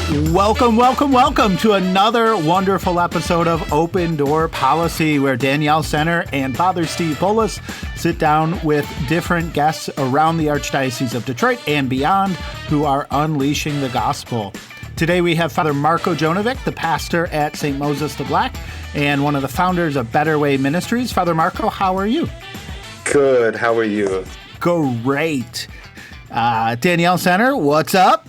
Welcome to another wonderful episode of Open Door Policy, where Danielle Center and Father Steve Bullis sit down with different guests around the Archdiocese of Detroit and beyond who are unleashing the gospel. Today we have Father Marko Djonovic, the pastor at St. Moses the Black and one of the founders of Betterway Ministries. Father Marko, how are you? Good. How are you? Great. Danielle Center, what's up?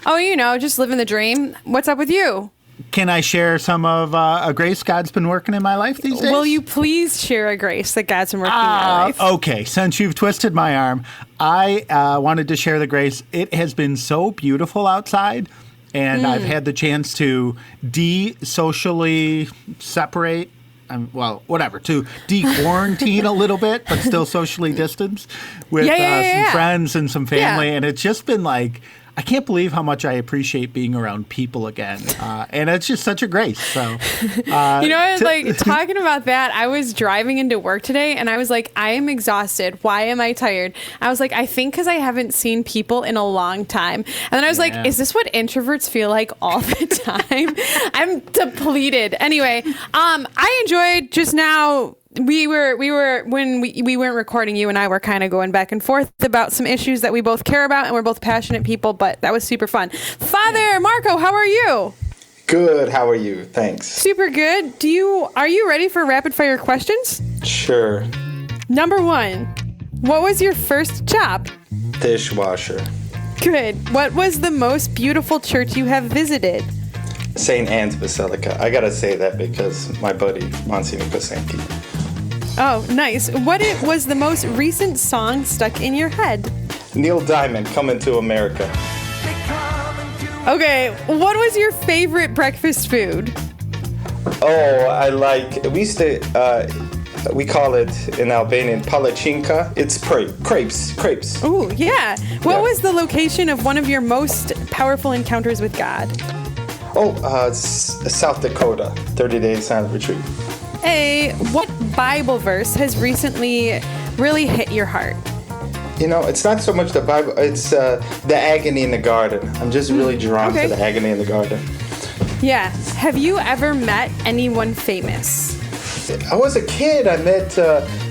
Oh, just living the dream. What's up with you? Can I share some of a grace God's been working in my life these days? Will you please share a grace that God's been working in your life? Okay, since you've twisted my arm, I wanted to share the grace. It has been so beautiful outside, and I've had the chance to de-socially separate, to de-quarantine a little bit, but still socially distance with some friends and some family, and it's just been like, I can't believe how much I appreciate being around people again. And it's just such a grace. So, talking about that, I was driving into work today and I was like, I am exhausted. Why am I tired? I was like, I think because I haven't seen people in a long time. And then I was like, is this what introverts feel like all the time? I'm depleted. Anyway, I enjoyed just now. We were when we weren't recording, you and I were kind of going back and forth about some issues that we both care about, and we're both passionate people, but that was super fun. Father Marko, how are you? Good. How are you? Thanks. Super good. Are you ready for rapid fire questions? Sure. Number 1, what was your first job? Dishwasher. Good. What was the most beautiful church you have visited? St. Anne's Basilica. I gotta say that because my buddy, Monsignor Pasenki. Oh, nice. What was the most recent song stuck in your head? Neil Diamond, Coming to America. Okay, what was your favorite breakfast food? Oh, we call it in Albanian palacinka. It's crepes. Ooh, yeah. What was the location of one of your most powerful encounters with God? South Dakota, 30 Days Silent Retreat. Hey, what Bible verse has recently really hit your heart? It's not so much the Bible, it's the agony in the garden. I'm just really drawn to the agony in the garden. Yeah. Have you ever met anyone famous? I was a kid. I met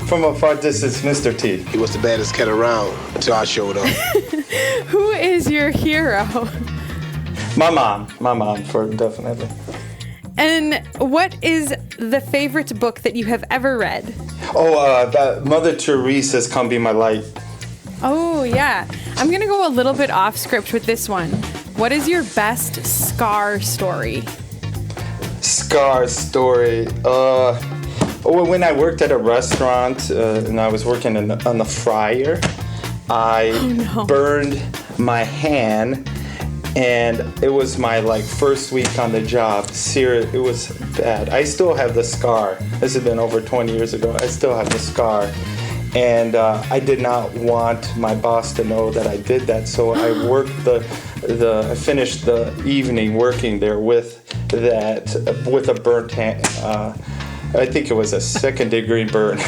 from a far distance Mr. T. He was the baddest kid around until I showed up. Who is your hero? My mom, definitely. And what is the favorite book that you have ever read? Mother Teresa's Come Be My Light. Oh, yeah. I'm going to go a little bit off script with this one. What is your best scar story? Scar story? When I worked at a restaurant and I was working on the fryer, I burned my hand. And it was my first week on the job. It was bad. I still have the scar. This has been over 20 years ago. I still have the scar. And I did not want my boss to know that I did that. So I worked I finished the evening working there with a burnt hand. I think it was a 2nd-degree burn.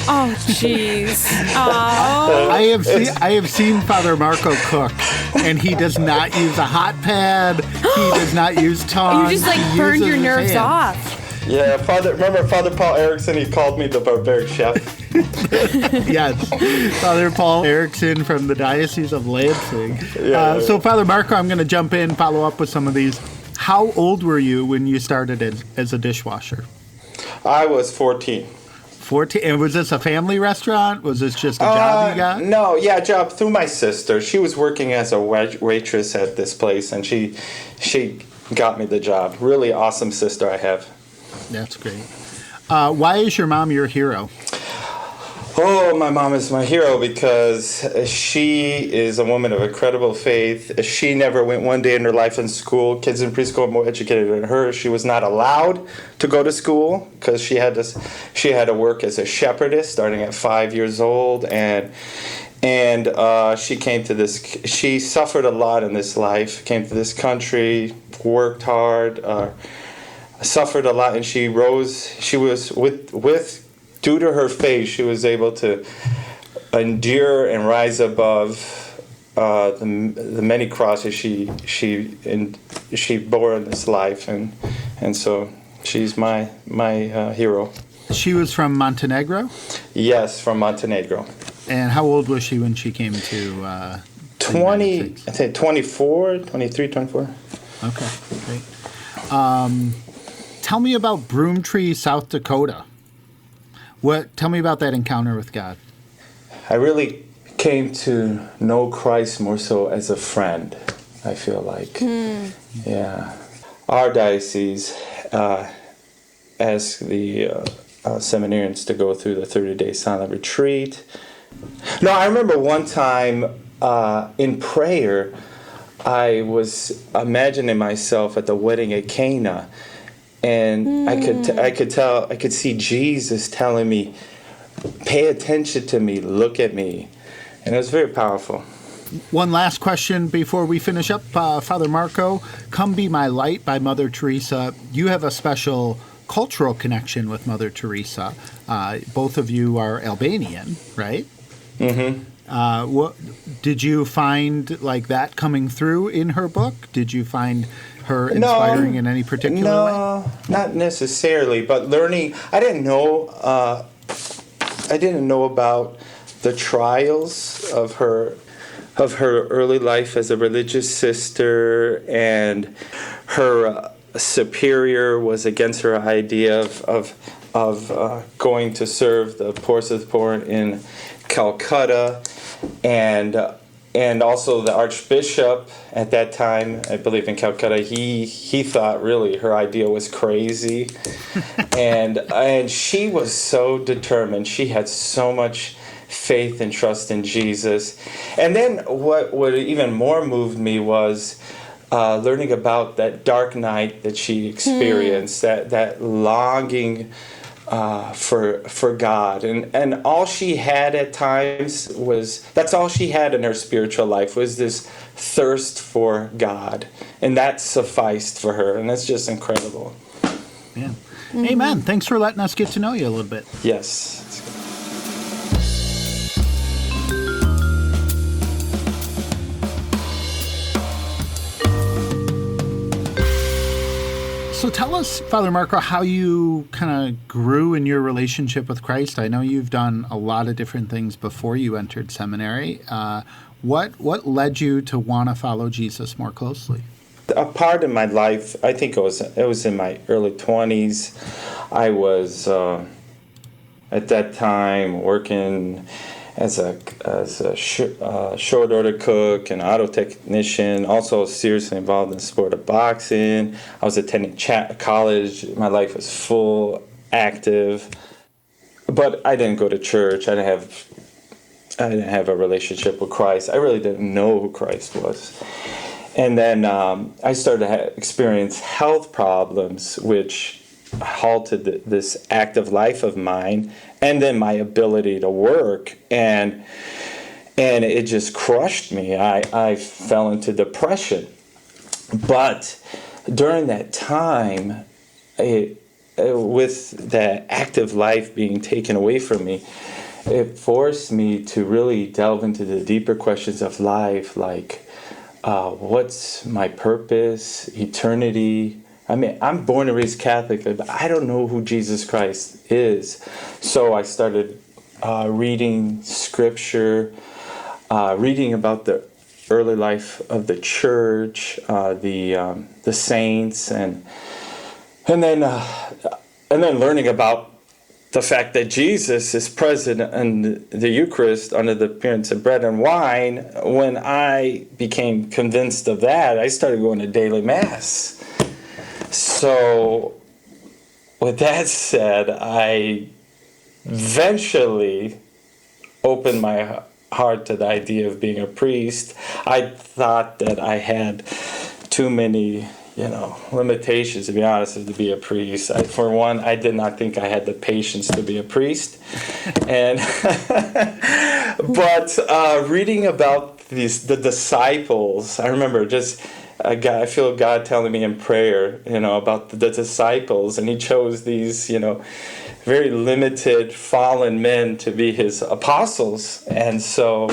Oh, jeez. I have seen Father Marko cook, and he does not use a hot pad. He does not use tongs. You just burned your nerves off. Yeah, remember Father Paul Erickson? He called me the barbaric chef. Yes, Father Paul Erickson from the Diocese of Lansing. So, Father Marko, I'm going to jump in, follow up with some of these. How old were you when you started as a dishwasher? I was 14. 14? And was this a family restaurant? Was this just a job you got? No, job through my sister. She was working as a waitress at this place, and she got me the job. Really awesome sister I have. That's great. Why is your mom your hero? Oh, my mom is my hero because she is a woman of incredible faith. She never went one day in her life in school. Kids in preschool are more educated than her. She was not allowed to go to school because she had to work as a shepherdess starting at 5 years old, and she came to this. She suffered a lot in this life. Came to this country, worked hard, suffered a lot, and she rose. She was with. Due to her faith, she was able to endure and rise above the many crosses she bore in this life, and so she's my hero. She was from Montenegro? Yes, from Montenegro. And how old was she when she came to 20, I think 24, 23, 24. Okay, great. Tell me about Broomtree, South Dakota. Tell me about that encounter with God. I really came to know Christ more so as a friend, I feel like. Yeah. Our diocese asked the seminarians to go through the 30-day silent retreat. No, I remember one time in prayer, I was imagining myself at the wedding at Cana, and I could see Jesus telling me, "Pay attention to me, look at me," and it was very powerful. One last question before we finish up, Father Marko. "Come Be My Light" by Mother Teresa. You have a special cultural connection with Mother Teresa. Both of you are Albanian, right? Mm-hmm. What did you find like that coming through in her book? Did you find her inspiring in any particular way? No, not necessarily. But learning, I didn't know about the trials of her early life as a religious sister, and her superior was against her idea of going to serve the poorest of the poor in Calcutta, and also the Archbishop at that time, I believe in Calcutta, he thought really her idea was crazy, and she was so determined. She had so much faith and trust in Jesus. And then what even more moved me was learning about that dark night that she experienced, that longing for God, and all she had at times that's all she had in her spiritual life was this thirst for God, and that sufficed for her, and that's just incredible. Yeah. Mm-hmm. Amen. Thanks for letting us get to know you a little bit. Yes. So tell us, Father Marko, how you kind of grew in your relationship with Christ. I know you've done a lot of different things before you entered seminary. What led you to want to follow Jesus more closely? A part of my life, I think it was in my early 20s. I was at that time working as a short order cook and auto technician, also seriously involved in the sport of boxing. I was attending college. My life was full, active, but I didn't go to church. I didn't have a relationship with Christ. I really didn't know who Christ was. And then I started to experience health problems, which halted this active life of mine, and then my ability to work, and it just crushed me. I fell into depression. But during that time, with the active life being taken away from me, it forced me to really delve into the deeper questions of life, like what's my purpose, eternity. I mean, I'm born and raised Catholic, but I don't know who Jesus Christ is. So I started reading scripture, reading about the early life of the church, the saints, and then learning about the fact that Jesus is present in the Eucharist under the appearance of bread and wine. When I became convinced of that, I started going to daily Mass. So, with that said, I eventually opened my heart to the idea of being a priest. I thought that I had too many, limitations, to be honest, to be a priest. For one, I did not think I had the patience to be a priest. But reading about the disciples, I remember I feel God telling me in prayer, about the disciples, and He chose these, very limited, fallen men to be His apostles. And so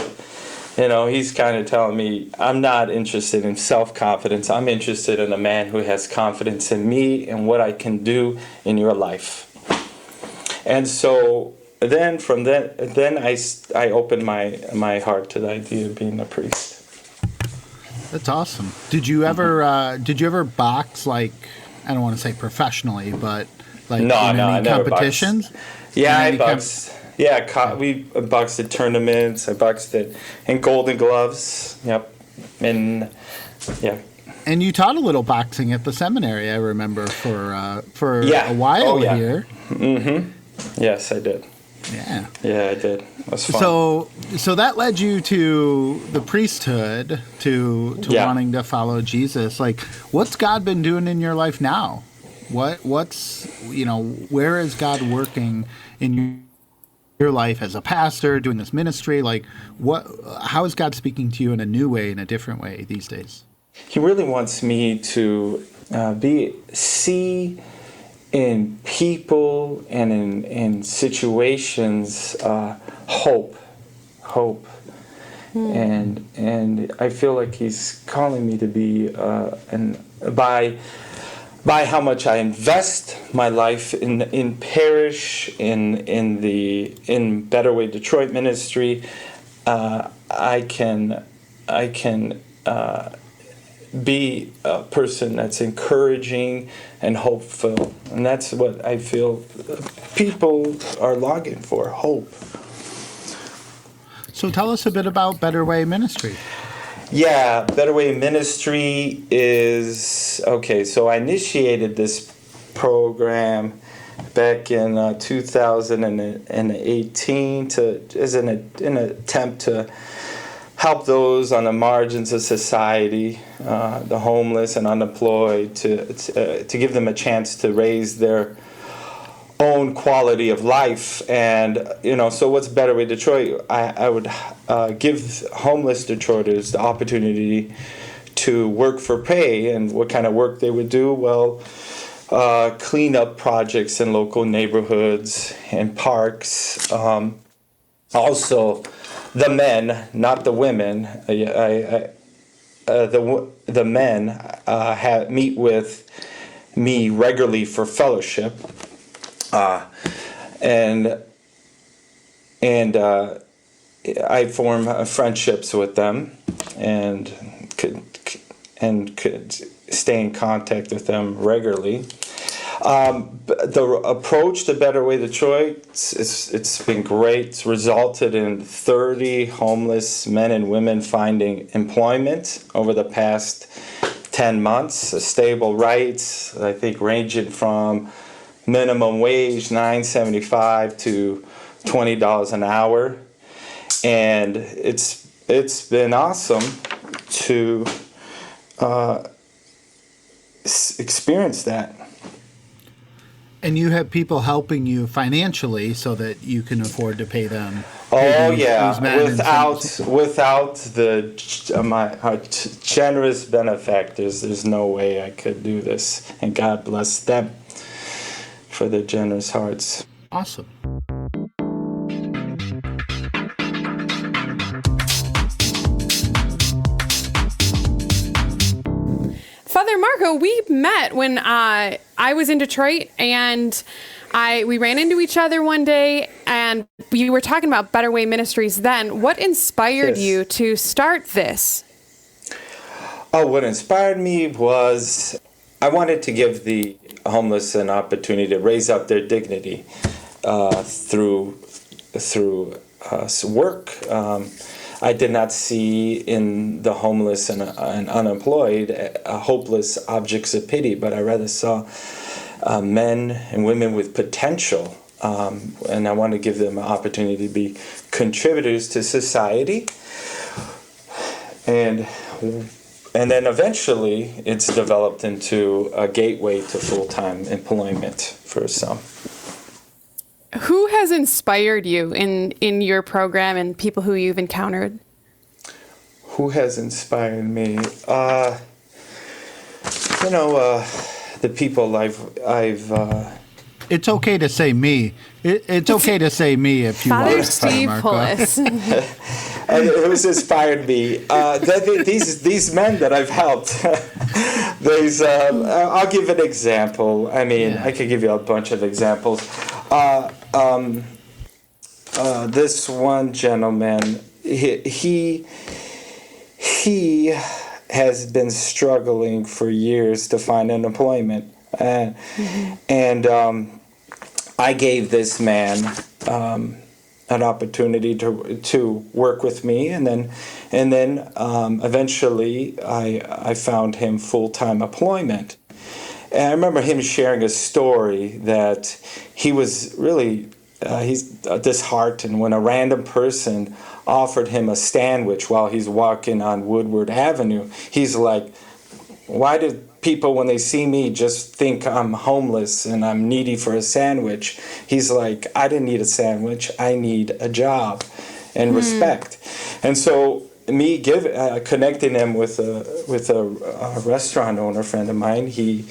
he's kind of telling me, I'm not interested in self-confidence. I'm interested in a man who has confidence in me and what I can do in your life. And so then I opened my heart to the idea of being a priest. That's awesome. Did you ever box, like, I don't want to say professionally, but like No, in I any never competitions? boxed. Yeah, I boxed. We boxed at tournaments. I boxed in Golden Gloves. Yep. And yeah. And you taught a little boxing at the seminary, I remember, for Yeah. a while here. Mm-hmm. Yes, I did. Yeah. Yeah, I did. It was fun. So that led you to the priesthood, to wanting to follow Jesus. Like, what's God been doing in your life now? What's where is God working in your life as a pastor, doing this ministry? Like, how is God speaking to you in a new way, in a different way these days? He really wants me to see in people and in situations hope, and I feel like he's calling me to be by how much I invest my life in parish, in Betterway Detroit ministry, I can be a person that's encouraging and hopeful, and that's what I feel people are longing for, hope. So tell us a bit about Betterway Ministry. Yeah, Betterway Ministry is okay. So I initiated this program back in 2018 as an attempt to help those on the margins of society, the homeless and unemployed, to give them a chance to raise their own quality of life. And so what's Betterway Detroit? I would give homeless Detroiters the opportunity to work for pay. And what kind of work they would do? Well, clean up projects in local neighborhoods and parks. Also, the men, not the women. The men meet with me regularly for fellowship, and I form friendships with them, and could stay in contact with them regularly. The approach to Betterway Detroit, it's been great. It's resulted in 30 homeless men and women finding employment over the past 10 months. Stable rates, I think, ranging from minimum wage $9.75 to $20 an hour, and it's been awesome to experience that. And you have people helping you financially so that you can afford to pay them. Oh yeah, without my generous benefactors, there's no way I could do this. And God bless them for their generous hearts. Awesome. Father Marko, we met when I was in Detroit, and we ran into each other one day, and we were talking about Betterway Ministries then. What inspired you to start this? Oh, what inspired me was I wanted to give the homeless an opportunity to raise up their dignity through work. I did not see in the homeless and unemployed hopeless objects of pity, but I rather saw men and women with potential, and I want to give them an opportunity to be contributors to society. And then eventually it's developed into a gateway to full-time employment for some. Who has inspired you in your program and people who you've encountered? Who has inspired me? The people I've. It's okay to say me. It's okay to say me if you Father want. Steve Marko. Pullis. it was inspired me. These men that I've helped, I'll give an example. I mean, I could give you a bunch of examples. This one gentleman, he has been struggling for years to find an employment, and I gave this man an opportunity to work with me, and then eventually I found him full-time employment. And I remember him sharing a story that he was really he's disheartened when a random person offered him a sandwich while he's walking on Woodward Avenue. He's like, why do people, when they see me, just think I'm homeless and I'm needy for a sandwich? He's like, I didn't need a sandwich. I need a job and respect. And so me connecting him with a restaurant owner friend of mine, he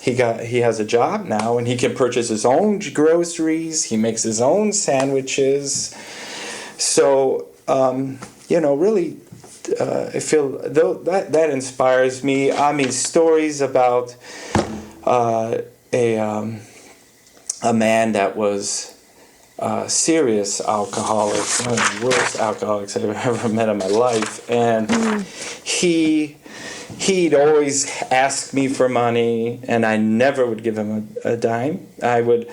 has a job now, and he can purchase his own groceries. He makes his own sandwiches. So really, I feel that inspires me. I mean, stories about a man that was serious alcoholic, one of the worst alcoholics I've ever met in my life, and he'd always ask me for money, and I never would give him a dime. I would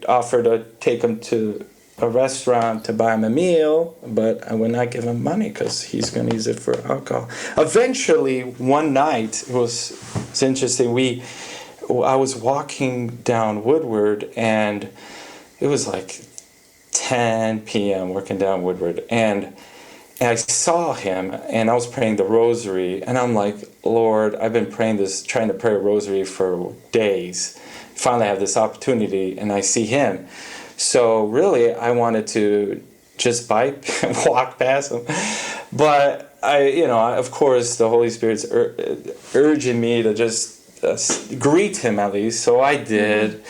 offer to take him to a restaurant to buy him a meal, but I would not give him money because he's going to use it for alcohol. Eventually, one night, it's interesting, I was walking down Woodward, and it was like 10 p.m. working down Woodward, and I saw him, and I was praying the rosary, and I'm like, Lord, I've been trying to pray a rosary for days. Finally, I have this opportunity, and I see him. So really, I wanted to just bike and walk past him. But of course, the Holy Spirit's urging me to just greet him at least. So I did.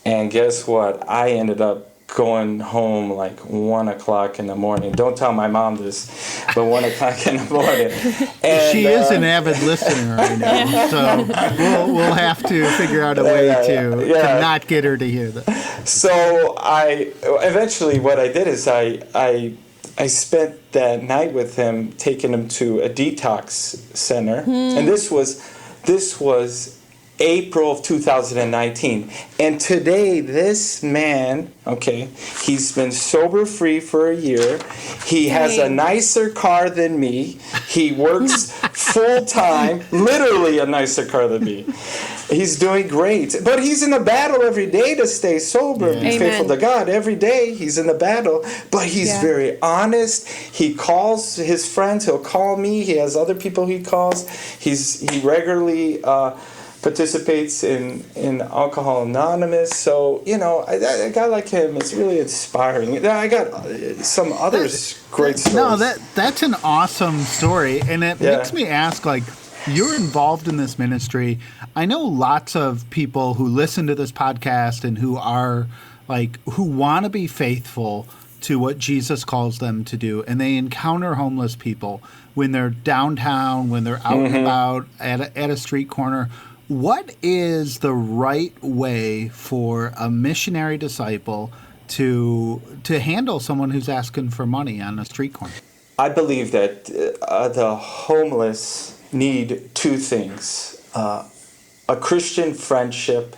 And guess what? I ended up going home like 1 o'clock in the morning. Don't tell my mom this, but 1 o'clock in the morning. And, she is an avid listener right now, so we'll have to figure out a way to not get her to hear that. So eventually what I did is I spent that night with him, taking him to a detox center, and this was April of 2019. And today, this man, he's been sober-free for a year. He has a nicer car than me. He works full-time, literally a nicer car than me. He's doing great. But he's in a battle every day to stay sober and be faithful to God. Every day he's in a battle. But he's very honest. He calls his friends. He'll call me. He has other people he calls. He regularly participates in Alcohol Anonymous. So, a guy like him is really inspiring. I got some other great stories. No, that's an awesome story. And it makes me ask, you're involved in this ministry. I know lots of people who listen to this podcast and who are, who want to be faithful to what Jesus calls them to do. And they encounter homeless people when they're downtown, when they're out and about at a street corner. What is the right way for a missionary disciple to handle someone who's asking for money on a street corner? I believe that the homeless need two things: a Christian friendship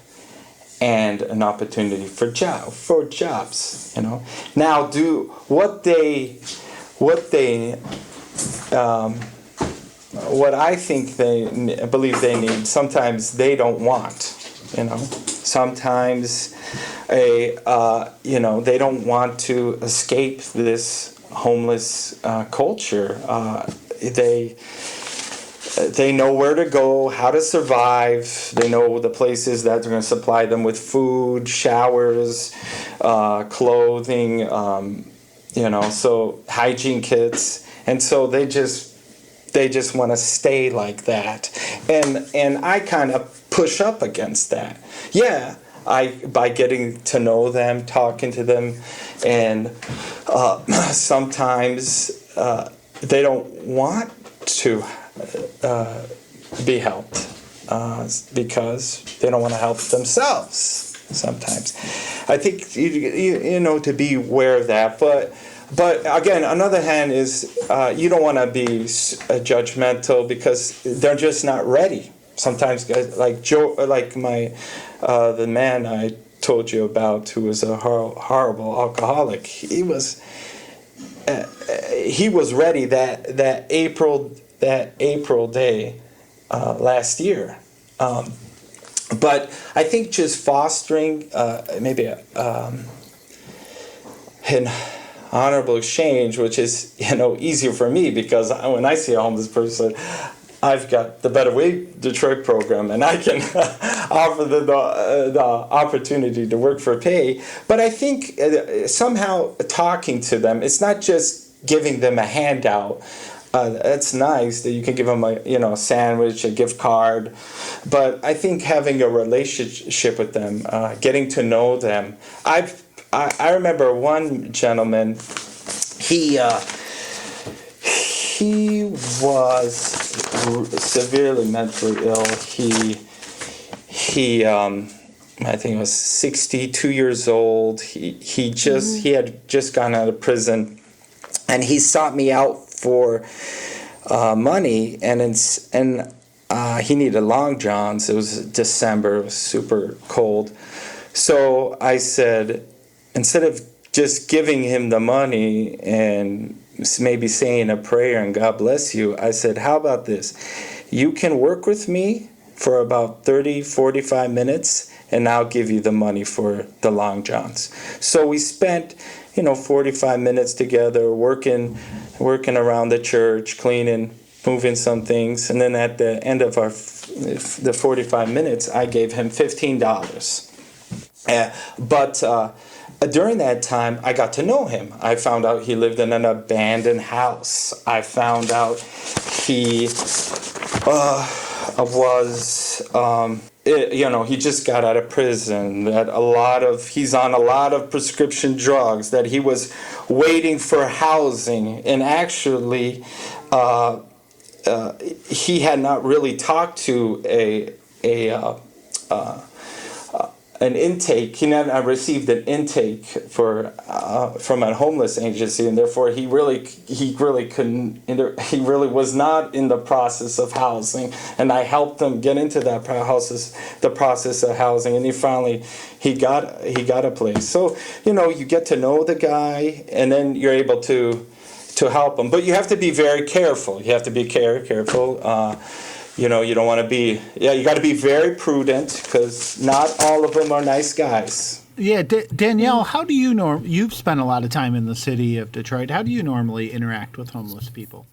and an opportunity for jobs. Now, what I think they believe they need, sometimes they don't want. Sometimes they don't want to escape this homeless culture. They know where to go, how to survive. They know the places that are going to supply them with food, showers, clothing, so hygiene kits. And so they just want to stay like that. And I kind of push up against that. Yeah, by getting to know them, talking to them, and sometimes they don't want to be helped because they don't want to help themselves sometimes. I think, to be aware of that. But again, another hand is you don't want to be judgmental because they're just not ready. Sometimes guys like Joe, like the man I told you about who was a horrible alcoholic, he was ready that April day last year. But I think just fostering maybe an honorable exchange, which is easier for me because when I see a homeless person, I've got the Betterway Detroit program, and I can offer the opportunity to work for pay. But I think somehow talking to them, it's not just giving them a handout. That's nice that you can give them a sandwich, a gift card, but I think having a relationship with them, getting to know them. I remember one gentleman. He was severely mentally ill. He I think he was 62 years old. He had just gone out of prison, and he sought me out for money, and he needed long johns. It was December. It was super cold. So I said, instead of just giving him the money and maybe saying a prayer and God bless you, I said, how about this? You can work with me for about 30, 45 minutes, and I'll give you the money for the long johns. So we spent 45 minutes together working around the church, cleaning, moving some things, and then at the end of the 45 minutes, I gave him $15. But during that time, I got to know him. I found out he lived in an abandoned house. I found out he he just got out of prison, that he's on a lot of prescription drugs, that he was waiting for housing, and actually he had not really talked to an intake. He had not received an intake from a homeless agency, and therefore he really was not in the process of housing. And I helped him get into the process of housing, and he got a place. So you get to know the guy, and then you're able to help him. But you have to be very careful. You have to be careful. You don't want to be, you got to be very prudent because not all of them are nice guys. Yeah, Danielle, how do you you've spent a lot of time in the city of Detroit. How do you normally interact with homeless people?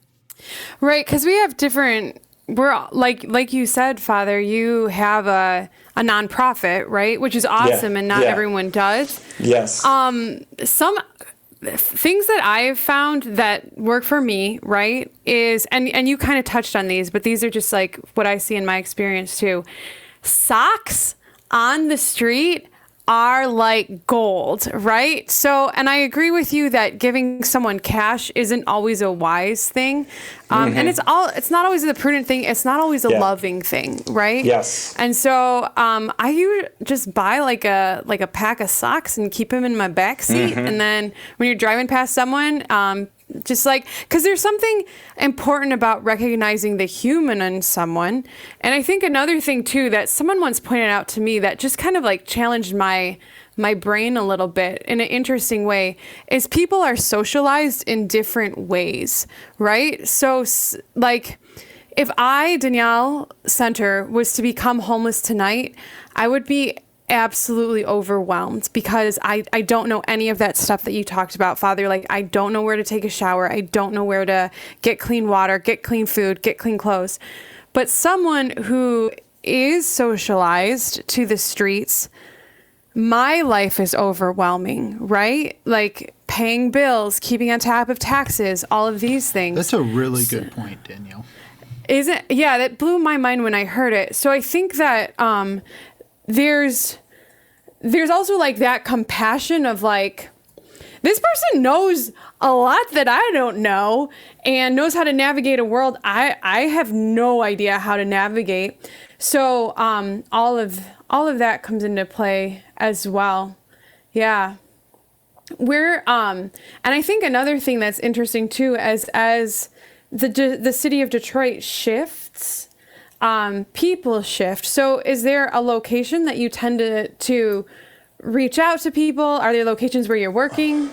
Right, because we have we're like you said, Father, you have a nonprofit, right? Which is awesome, and not everyone does. Yes. Some things that I've found that work for me, right, is, and you kind of touched on these, but these are just like what I see in my experience too. Socks on the street are like gold, right? So, and I agree with you that giving someone cash isn't always a wise thing. And it's not always the prudent thing. It's not always a loving thing, right? Yes. And so, I just buy like a pack of socks and keep them in my back seat. And then when you're driving past someone, because there's something important about recognizing the human in someone. And I think another thing too, that someone once pointed out to me that just kind of like challenged my brain a little bit in an interesting way, is people are socialized in different ways, right? So like if I, Danielle Center, was to become homeless tonight, I would be absolutely overwhelmed because I don't know any of that stuff that you talked about, Father. Like, I don't know where to take a shower. I don't know where to get clean water, get clean food, get clean clothes. But someone who is socialized to the streets, my life is overwhelming, right? Like paying bills, keeping on top of taxes, all of these things. That's a really good point, Danielle. Isn't? Yeah, that blew my mind when I heard it. So I think that there's also like that compassion of like, this person knows a lot that I don't know and knows how to navigate a world I have no idea how to navigate. So all of that comes into play as well. Yeah. We're and I think another thing that's interesting too, as the city of Detroit shifts, people shift. So is there a location that you tend to reach out to people? Are there locations where you're working?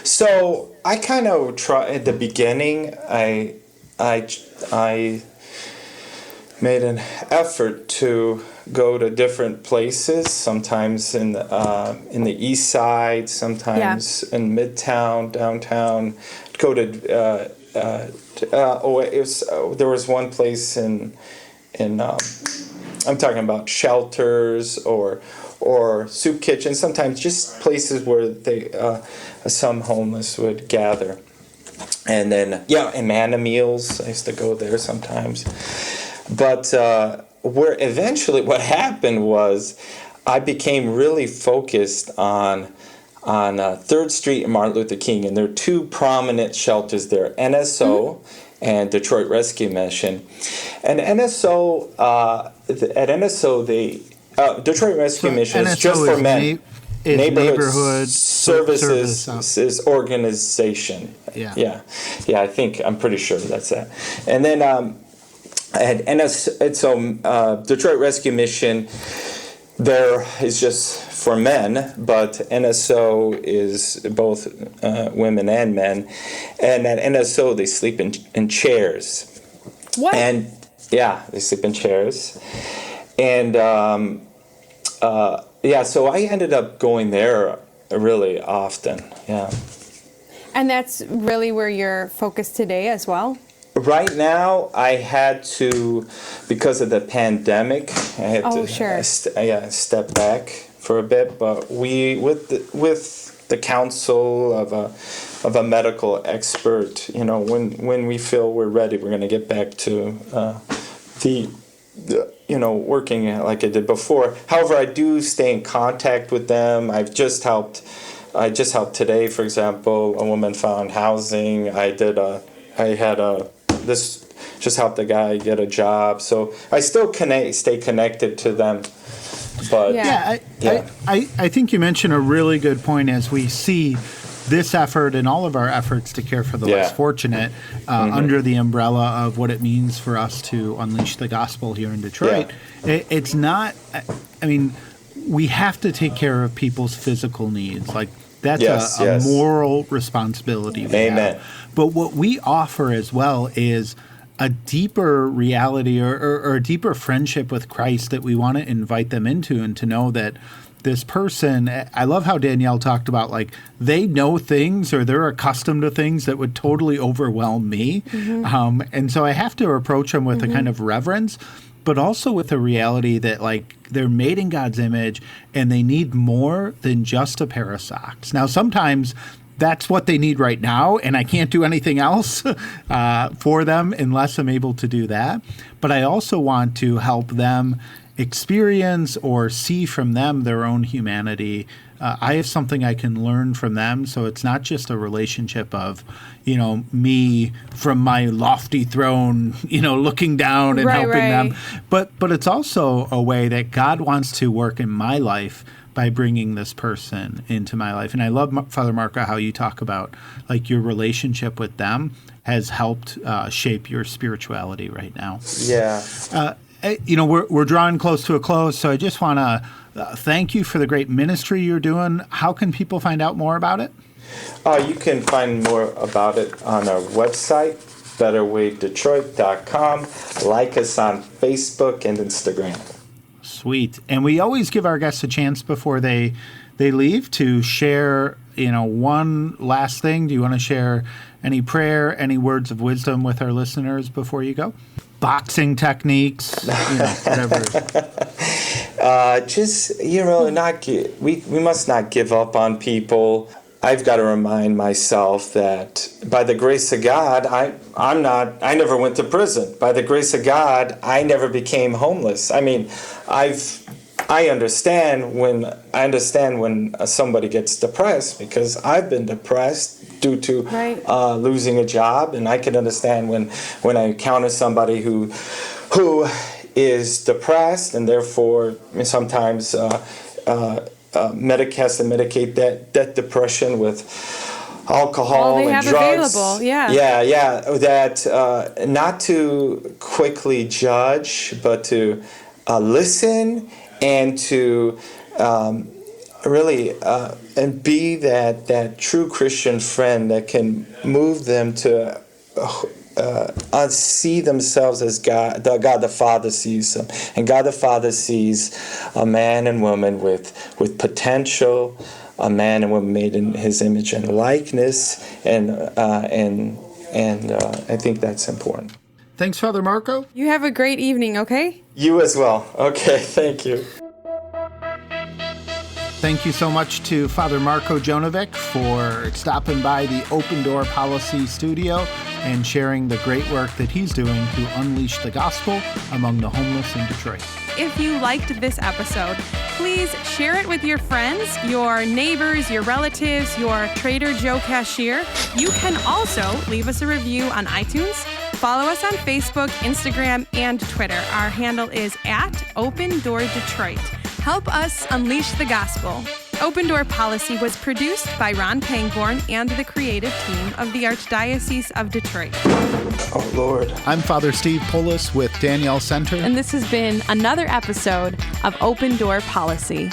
So I kind of try at the beginning. I made an effort to go to different places. Sometimes in the East Side, sometimes in Midtown, downtown. Go to there was one place in I'm talking about shelters or soup kitchens. Sometimes just places where some homeless would gather. And then and Manna Meals, I used to go there sometimes. But where eventually what happened was I became really focused on 3rd Street and Martin Luther King, and there are two prominent shelters there, NSO and Detroit Rescue Mission. And NSO, at NSO, Detroit Rescue Mission is just for men. Neighborhood Services Organization. Yeah. I'm pretty sure that's that. And then at NSO, Detroit Rescue Mission, there is just for men, but NSO is both women and men. And at NSO, they sleep in chairs. What? And they sleep in chairs. And so I ended up going there really often. Yeah. And that's really where you're focused today as well? Right now, I had to, because of the pandemic, I had to step back for a bit. But we, with the counsel of a medical expert, when we feel we're ready, we're going to get back to working like I did before. However, I do stay in contact with them. I just helped today, for example, a woman found housing. Just helped a guy get a job. So I still stay connected to them. But I think you mentioned a really good point as we see this effort and all of our efforts to care for the less fortunate under the umbrella of what it means for us to unleash the gospel here in Detroit. It's not, we have to take care of people's physical needs. Like that's a moral responsibility. Amen. But what we offer as well is a deeper reality or a deeper friendship with Christ that we want to invite them into, and to know that this person, I love how Danielle talked about, like, they know things or they're accustomed to things that would totally overwhelm me. And so I have to approach them with a kind of reverence, but also with a reality that, like, they're made in God's image and they need more than just a pair of socks. Now, sometimes that's what they need right now, and I can't do anything else for them unless I'm able to do that. But I also want to help them experience or see from them their own humanity. I have something I can learn from them, so it's not just a relationship of, me from my lofty throne, looking down and helping them. But it's also a way that God wants to work in my life by bringing this person into my life. And I love, Father Marko, how you talk about, like, your relationship with them has helped shape your spirituality right now. Yeah. We're drawing close to a close, so I just want to thank you for the great ministry you're doing. How can people find out more about it? You can find more about it on our website, betterwaydetroit.com. Like us on Facebook and Instagram. Sweet. And we always give our guests a chance before they leave to share, one last thing. Do you want to share any prayer, any words of wisdom with our listeners before you go? Boxing techniques, whatever. We must not give up on people. I've got to remind myself that by the grace of God, I never went to prison. By the grace of God, I never became homeless. I mean, I've I understand when somebody gets depressed, because I've been depressed due to losing a job, and I can understand when I encounter somebody who is depressed, and therefore sometimes has to medicate that depression with alcohol and drugs. Available. That not to quickly judge, but to listen and to really and be that true Christian friend that can move them to see themselves as God the Father sees them. And God the Father sees a man and woman with potential, a man and woman made in His image and likeness, and I think that's important. Thanks, Father Marko. You have a great evening, okay? You as well. Okay, thank you. Thank you so much to Father Marko Djonovic for stopping by the Open Door Policy Studio and sharing the great work that he's doing to unleash the gospel among the homeless in Detroit. If you liked this episode, please share it with your friends, your neighbors, your relatives, your Trader Joe cashier. You can also leave us a review on iTunes. Follow us on Facebook, Instagram, and Twitter. Our handle is @OpenDoorDetroit. Help us unleash the gospel. Open Door Policy was produced by Ron Pangborn and the creative team of the Archdiocese of Detroit. Oh, Lord. I'm Father Steve Poulos with Danielle Center. And this has been another episode of Open Door Policy.